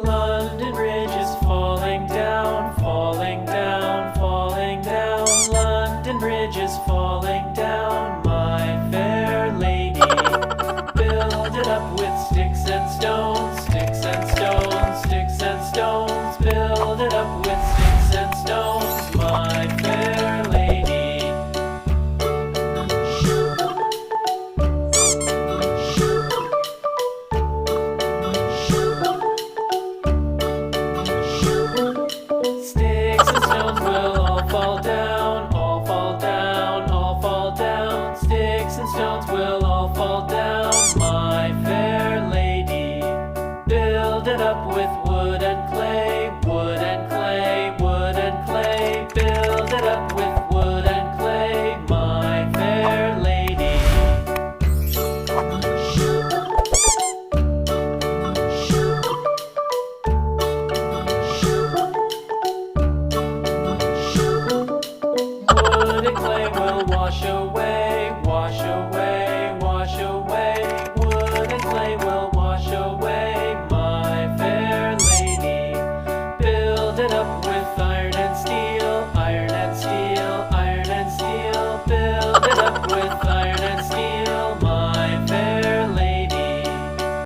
London Bridge is falling down, falling down, falling down. London Bridge is falling down, my fair lady. Build it up with sticks and stones, sticks and stones, sticks and stones. Build it up with sticks and stones, my fair lady. Sticks and stones will all fall down, all fall down, all fall down. Sticks and stones will all fall down, my fair lady. Build it up with wood and clay, wood and clay, wood and clay. Build it up with wood and clay, my fair lady. Wood and clay will wash away.